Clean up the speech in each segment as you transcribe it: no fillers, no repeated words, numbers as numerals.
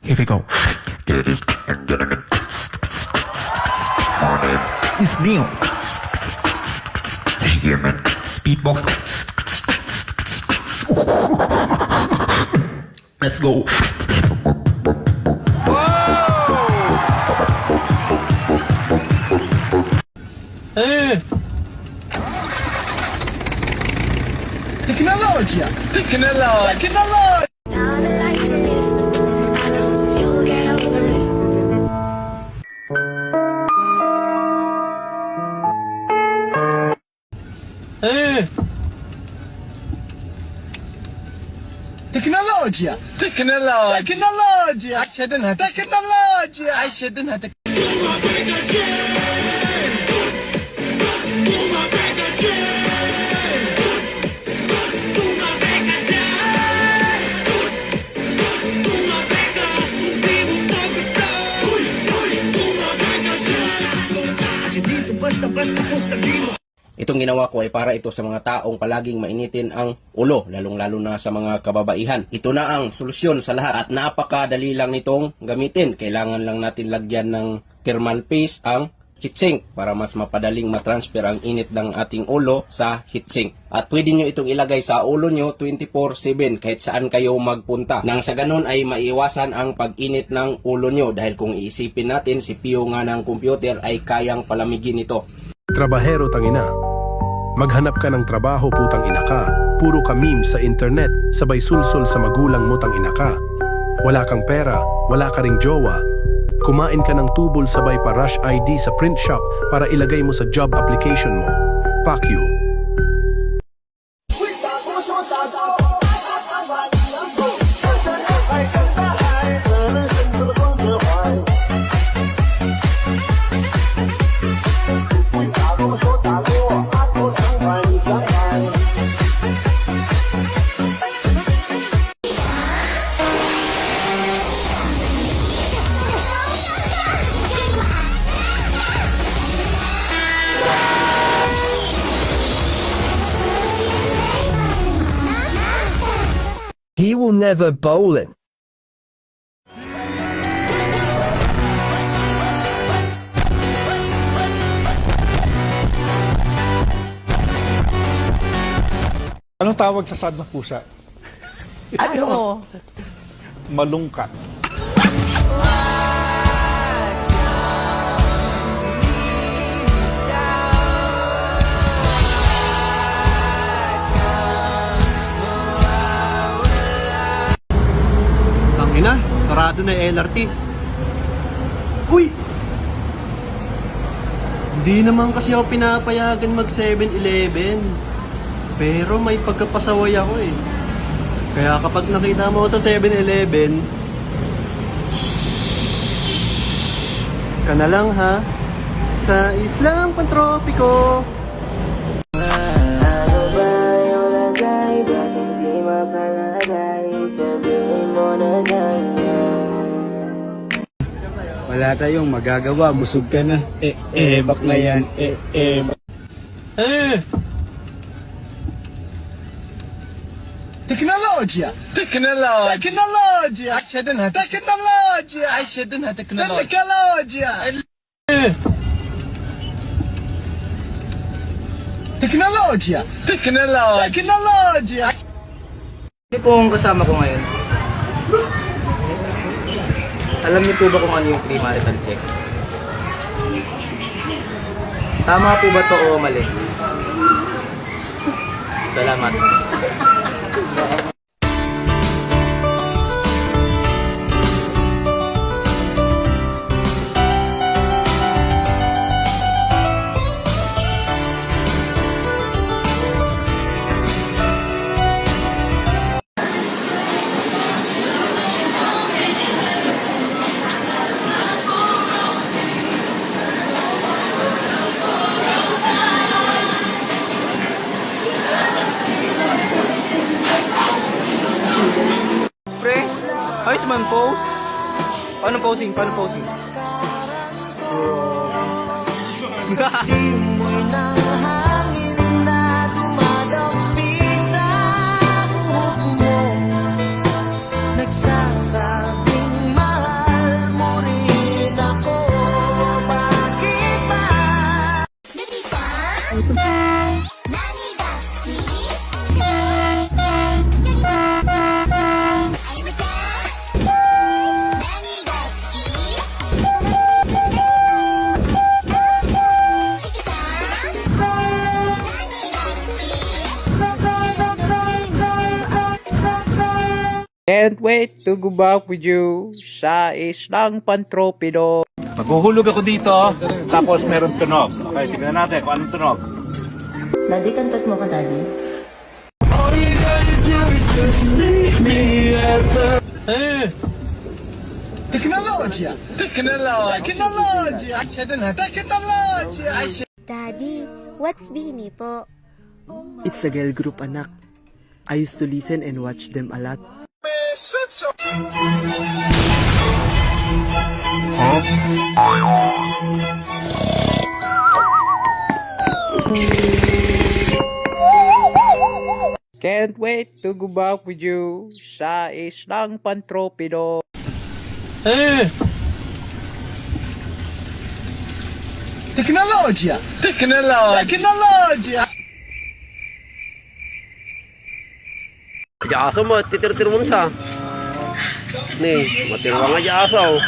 Here we go. It's Neil. Human speedbox. Let's go. Tecnologia! Tecnologia! Tecnologia! Tecnologia! Tecnologia! Tecnologia! عشان Tecnologia! عشان Itong ginawa ko ay para ito sa mga taong palaging mainitin ang ulo, lalong-lalo na sa mga kababaihan. Ito na ang solusyon sa lahat at napakadali lang nitong gamitin. Kailangan lang natin lagyan ng thermal paste ang heatsink para mas mapadaling matransfer ang init ng ating ulo sa heatsink. At pwede nyo itong ilagay sa ulo nyo 24/7 kahit saan kayo magpunta. Nang sa ganun ay maiwasan ang pag-init ng ulo nyo dahil kung iisipin natin, CPU nga ng computer ay kayang palamigin ito. Trabahero tangina. Maghanap ka ng trabaho putang ina ka. Puro ka meme sa internet, sabay sulsol sa magulang mo tang ina ka. Wala kang pera, wala ka ring jowa. Kumain ka ng tubol sabay pa rush ID sa print shop para ilagay mo sa job application mo. Fuck you. He will never bowl it. Anong tawag sa sad na pusa? Ano? Malungkat. Tangina, sarado na yung LRT. Uy! Hindi naman kasi ako pinapayagan mag 7-Eleven. Pero may pagkapasaway ako eh. Kaya kapag nakita mo ako sa 7-Eleven, ka na lang ha. Sa islang pantropiko. Wala tayong magagawa, busog ka na. Bakla yan. Tecnologia! Tecnologia! Tecnologia! عشان Tecnologia! عشان تكنولوجيا Tecnologia! Tecnologia! تكنولوجيا Tecnologia! Hindi po ang kasama ko ngayon. Alam niyo po ba kung ano yung premarital sex? Tama po ba to o mali? Salamat. Ayos man pose. Paano posing? Paano posing? Simoy ng hangin na dumadampi sa buhok mo, nagsasabing mahal Can't wait to go back with you sa islang pantropido. Maghuhulog ako dito, tapos meron tunog. Okay, tignan natin kung anong tunog. Daddy, kantot mo ka, Daddy. Teknolojia. Teknoloji. Teknolojia. Siya din ha. Teknolojia. Daddy, what's Bini po? It's a girl group, anak. I used to listen and watch them a lot. Can't wait to go back with you sa islang pantropido. Teknolojia. Teknoloji. Teknolojia. Aso mo, titir-tir mo sa. Nih, matirwang aja aso.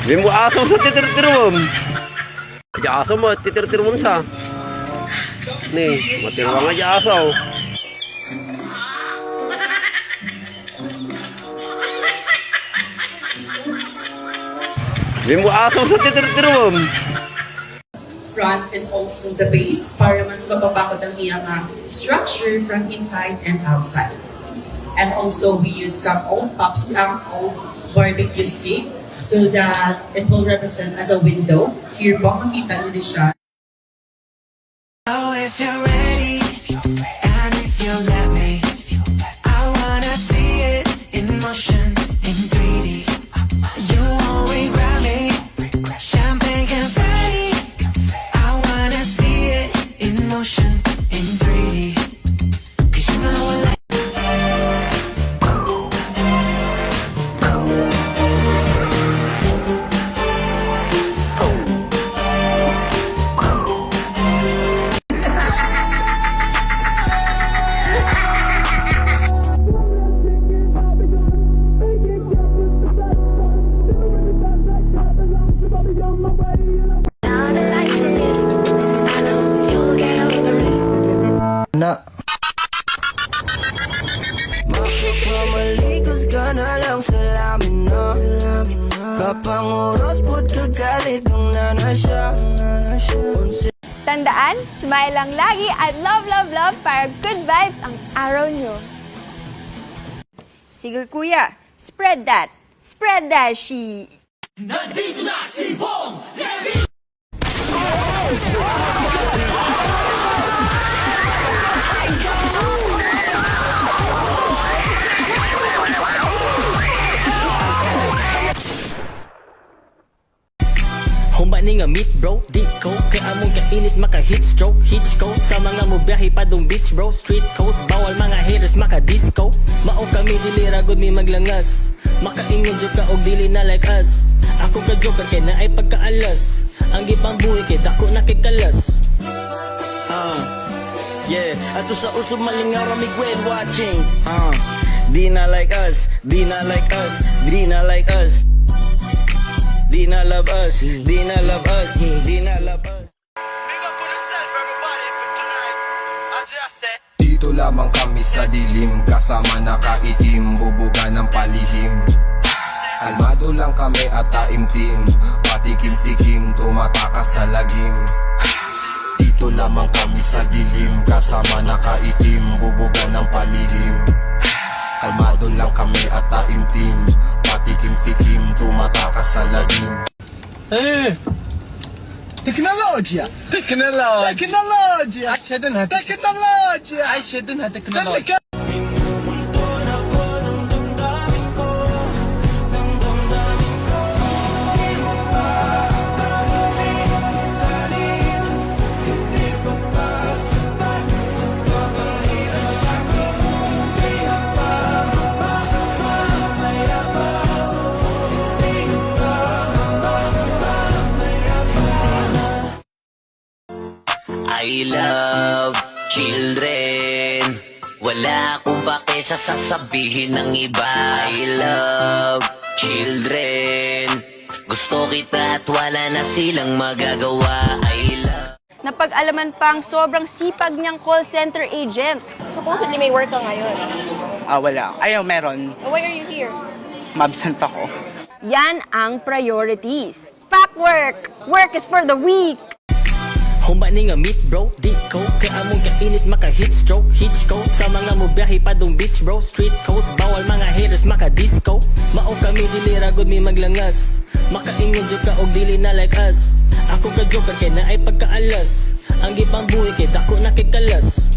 Bimbo aso sa titir-tir mo. Aso mo, titir-tir mo sa. Nih, matirwang aja aso. Bimbo aso sa titir-tir mo. Front and also the base para mas mapapakot ang iyang structure from inside and outside. And also we use some old old barbecue stick so that it will represent as a window. Here po makita niyo din siya. Oh, if you're ready, and if you let me, I wanna see it in motion, in 3D. You always grab me, champagne confetti. I wanna see it in motion, in 3D. 'Cause you know I like. Mamalikos ka na lang sa lamin na kapanguros po't kagalit ng nana siya. Tandaan, smile lang lagi at love, love, love para good vibes ang araw nyo. Sige kuya, spread that she. Humba ni nga meet bro, di ko kay among kainit maka heat stroke sa mga mubiyahe pa dong beach bro, street code bawal mga haters maka disco. Mao kami dili ra gud mi maglangas, makaingon jud ka og dili na like us. Ako ka joker kay na ay pagkaalas, ang gipang buhi kay dako na kay kalas. Yeah, ato sa usog malingaw ra mi gwen watching. Di na like us, di na like us, di na like us. Di na love us, di na love us, di na love us. Big up on yourself, everybody, for tonight. As I said. Dito lamang kami sa dilim, kasama nakaitim, bubuga ng palihim. Kalmado lang kami at taimtim, patikim-tikim, tumatakas sa lagim. Dito lamang kami sa dilim, kasama nakaitim, bubuga ng palihim. Kalmado lang kami at taimtim, patikim-tikim, tumatakas sa lagim. Teknolojia. Teknoloji. Teknolojia. Siya din ha. Teknolojia. Ay, siya din ha. Teknoloji. I love children. Wala akong pake sa sasabihin ng iba. I love children. Gusto kita at wala na silang magagawa. I love Napag-alaman pang sobrang sipag niyang call center agent. Supposedly may work ka ngayon. Wala. Ayaw, meron. Why are you here? Mabsent ako. Yan ang priorities. Pack work! Work is for the weak! Humba ni nga meet bro, di ko kay among kainit maka heat stroke, sa mga mubiyahe pa dong beach bro, street code, bawal mga haters maka disco. Mao kami dili ra gud mi maglangas, makaingon jud ka og dili na like us. Ako ka joker kay na ay pagkaalas, ang gipang buhi kay dako nakikalas.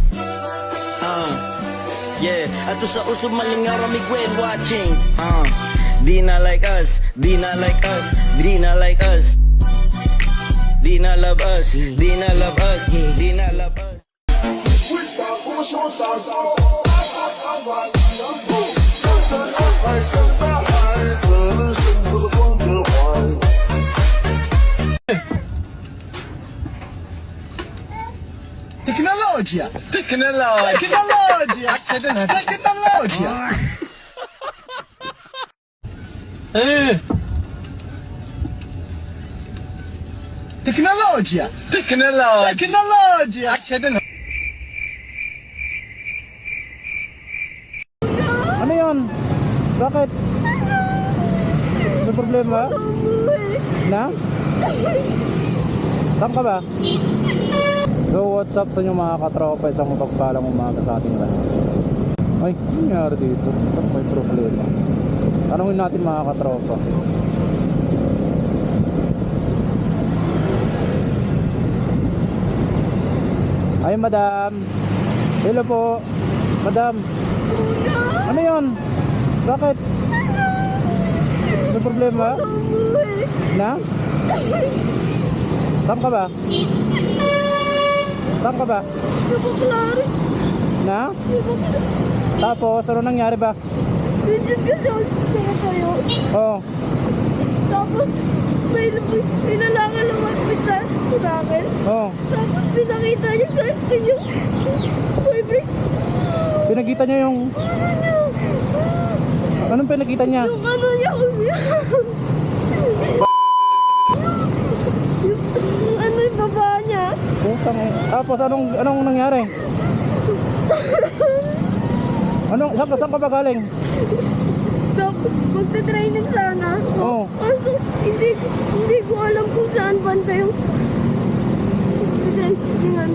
Yeah, ato sa usog malingaw ra Miguel watching. Di na like us, di na like us, di na like us. Di na love us, di na love us, di na love us. Tecnologia! Tecnologia! Tecnologia! Accident. Tecnologia! Tecnologia! Tecnologia! Tecnologia! Accident. Ano yun? Bakit? May problema? Na? Saan ka ba? So what's up sa inyo mga katropa? Isang mapagpalang umaga sa ating lahat. Ay, ano nangyari dito? Ba't may problema? Tanungin natin mga katropa. Ay madam. Hello po. Madam. Ano yun? Bakit? May problema? Na? Saan ka ba? Saan ka ba? Na? Tapos, ano nangyari ba? Legit kasi ako kayo. Oo. Tapos, may lalaki lumapit sa akin. Oo. Tapos, pinakita niya sa akin yung boyfriend. Pinakita niya yung... Anong pinakita niya? Yung ano niya. Yung ano yung baba niya. Putang eh. Tapos, anong nangyari? Saan ka ba galing? Magte-training sana ako. Oo. Kaso, hindi ko alam kung saan banda yung trainingan.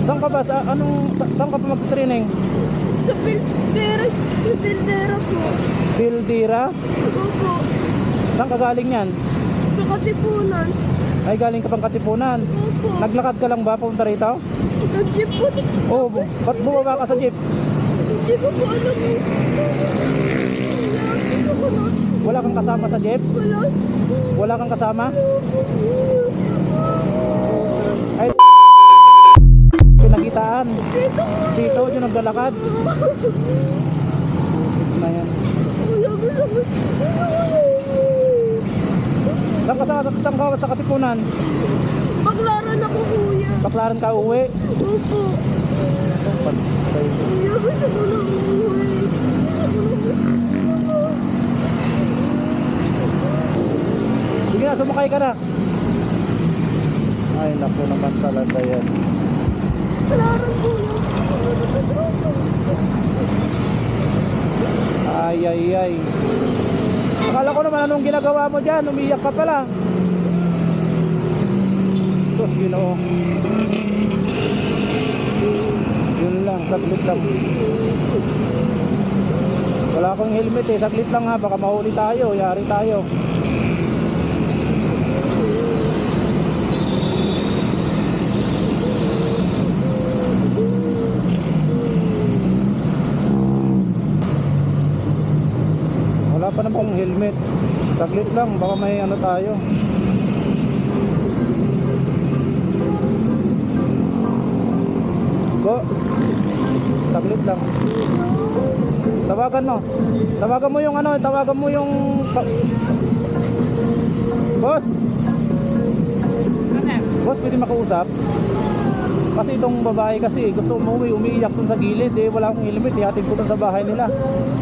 Saan ka ba? Saan ka ba mag-training? Sa Pildera po. Pildera? Opo. Saan ka galing yan? Sa Katipunan. Ay, galing ka pang Katipunan? Opo. Naglakad ka lang ba pumunta rito? Nag-jeep po. Oo. Ba't bumaba ka sa jeep? Hindi ko po alam eh. Wala kang kasama sa jeep? Wala. Wala kang kasama? Ay, pinagitaan. Dito, yung naglalakad. Na yan. Saan ka sa Katipunan? Baklaran ako, kuya. Baklaran ka uwi? Opo. Kuya, gusto ko na uwi. Sige na, sumakay ka na. Ay, naku naman talaga yan. Baklaran ko na. Ay, ay, ay. Akala ko naman anong ginagawa mo dyan. Umiyak ka pala. Sus, Ginoo. Yun lang, saglit lang. Wala akong helmet eh. Saglit lang ha. Baka mahuli tayo. Yari tayo. Wala pa namang helmet. Saglit lang, baka may ano tayo. Go. Saglit lang. Tawagan mo. Tawagan mo yung ano, tawagan mo yung boss. Boss, pwede makausap? Kasi itong babae kasi gusto umuwi, umiiyak dun sa gilid eh, wala akong helmet, ihatid ko dun sa bahay nila.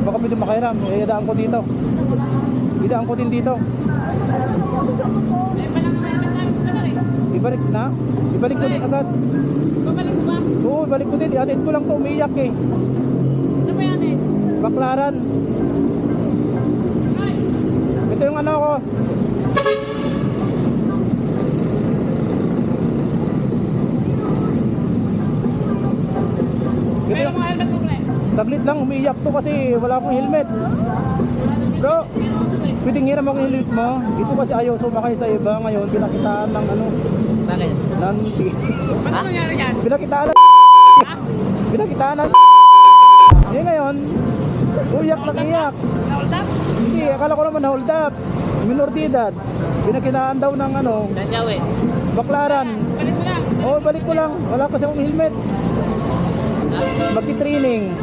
Baka pwede makairam, idaan ko dito. Idaan ko din dito. Di Ibalik na? Ibalik ko din agad. Babalik mo ba? Oo, ibalik ko din. Iatid ko lang to, umiyak eh. Saan ba yan eh? Baklaran. Ito yung ano ko. Ito yung helmet mo, pre. saglit lang, umiyak to kasi wala akong helmet. Bro, pwedeng hiram ako yung helmet mo. Ito kasi ayaw sumakay sa iba ngayon. Pinakitaan ng ano. Bakit? Nanti. Ano nangyari yan? Pinakitaan ng Pinakitaan ng Hindi ngayon. Uyak lang iyak. Na-hold up? Hindi, akala ko naman na-hold up. Minor de edad. Pinakinaan daw ng ano. Nasyaw eh. Baklaran. Balik mo na. Oo, balik ko lang. Wala kasi akong helmet. Magki-training.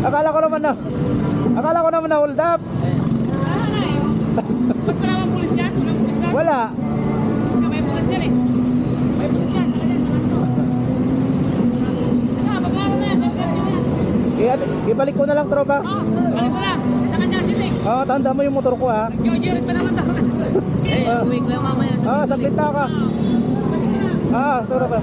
Akala ko naman na hold up. Ba't wala bang pulis dyan? Walang pulis dyan? Wala. May pulis dyan eh. May pulis dyan. Baklaran na yan. Ibalik ko na lang, tropa. Balik mo lang. Sita ka dyan, sita eh. Oo, tanda mo yung motor ko ha. Jojo, pa naman daw. Uwi ko lang mamaya. Saglit na ka. Tropa.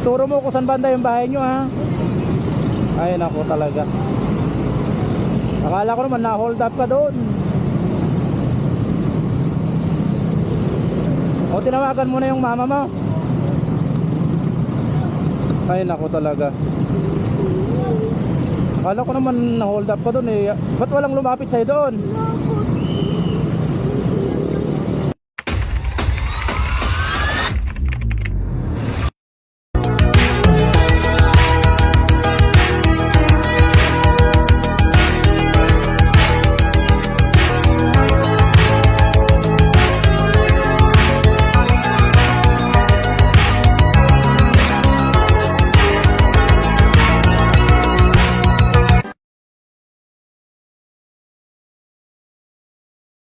Turo mo kung saan banda yung bahay nyo ha. Ay nako talaga. Akala ko naman na hold up ka doon. O tinawagan mo na yung mama mo. Ay nako talaga. Akala ko naman na hold up ka doon eh. Ba't walang lumapit sa'yo doon?